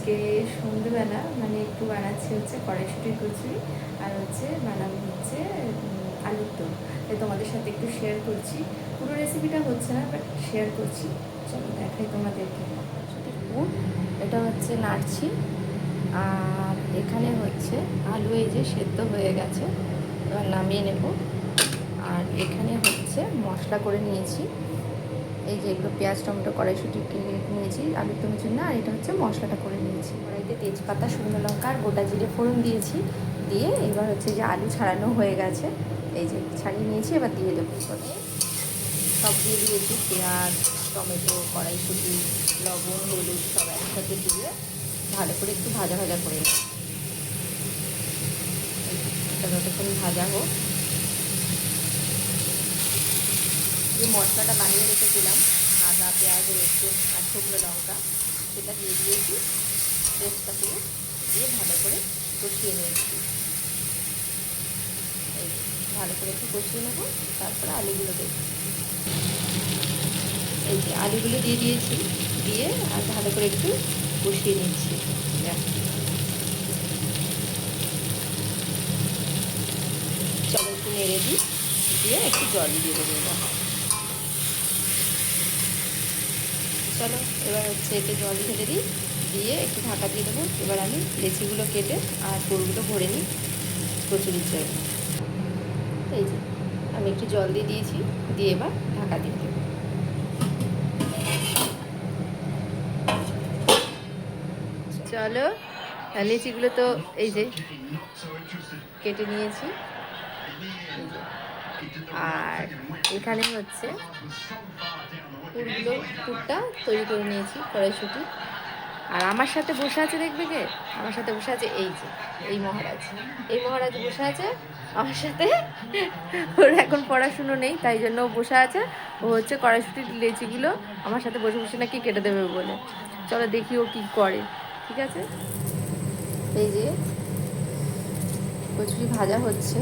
আজকে সন্ধ্যেবেলা মানে একটু বানাচ্ছি হচ্ছে কড়াইশুঁটির কচুরি আর হচ্ছে বানাবো হচ্ছে আলুর দম। তাই তোমাদের সাথে একটু শেয়ার করছি। পুরো রেসিপিটা হচ্ছে না, বাট শেয়ার করছি। চলো দেখাই তোমাদেরকে। এটা হচ্ছে নাড়ছি, আর এখানে হচ্ছে আলু এই যে সেদ্ধ হয়ে গেছে, এবার নামিয়ে নেব। আর এখানে হচ্ছে মশলা করে নিয়েছি, এই যে এগুলো পেঁয়াজ টমেটো কড়াইশুঁটি নিয়েছি আলুর দমের জন্য, আর এটা হচ্ছে মশলাটা করে নিয়েছি। কড়াইতে তেজপাতা শুকনো লঙ্কা আর গোটা জিরে ফোড়ন দিয়েছি, দিয়ে এবার হচ্ছে যে আলু ছাড়ানো হয়ে গেছে, এই যে ছাড়িয়ে নিয়েছি, এবার দিয়ে দেবো। সব দিয়ে দিয়েছি, পেঁয়াজ টমেটো কড়াইশুঁটি লবণ হলুদ সব একসাথে দিয়ে ভালো করে একটু ভাজা ভাজা করে নিই। এটা যতক্ষণ ভাজা হোক, যে মশলাটা বানিয়ে রেখেছিলাম আদা পেঁয়াজ রসুন আর শুকনো লঙ্কা, সেটা দিয়ে দিয়েছি, পেস্টটা দিয়ে ভালো করে কষিয়ে নিয়েছি। এই ভালো করে একটু কষিয়ে নেবো, তারপরে আলুগুলো দেবো। এই যে আলুগুলো দিয়ে দিয়েছি, দিয়ে আর ভালো করে একটু কষিয়ে নিচ্ছি। চলো একটু নেড়ে দিই, দিয়ে একটু জল দিয়ে দেবো। চলো এবার হচ্ছে এতে জল ঢেলে দিই, দিয়ে একটু ঢাকা দিয়ে দেবো। এবার আমি লেচিগুলো কেটে আর পুরগুলো ভরে নিই কচুরির জন্য। এই যে আমি একটু জল দিয়ে দিয়েছি, দিয়ে এবার ঢাকা দিয়ে দেবো। চলো লিচিগুলো তো এই যে কেটে নিয়েছি, আর এখানে হচ্ছে পুরটা তৈরি করে নিয়েছি কড়াইশুঁটি। আর আমার সাথে বসে আছে, দেখবে কে আমার সাথে বসে আছে? এই যে এই মহারাজ, এই মহারাজ বসে আছে আমার সাথে। ওর এখন পড়াশুনো নেই, তাই জন্য ও বসে আছে। ও হচ্ছে কড়াইশুঁটির লেচিগুলো আমার সাথে বসে বসে নাকি কেটে দেবে বলে। চলো দেখি ও কী করে। ঠিক আছে, এই যে কচুরি ভাজা হচ্ছে,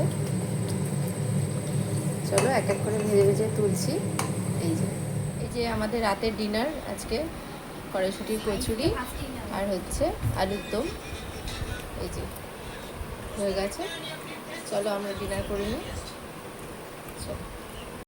চলো এক এক করে ভেজে ভেজে তুলছি। এই যে আমাদের রাতের ডিনার আজকে কড়াইশুঁটির কচুরি আর হচ্ছে আলুর দম, এই যে হয়ে গেছে। চলো আমরা ডিনার করে নিই। চলো।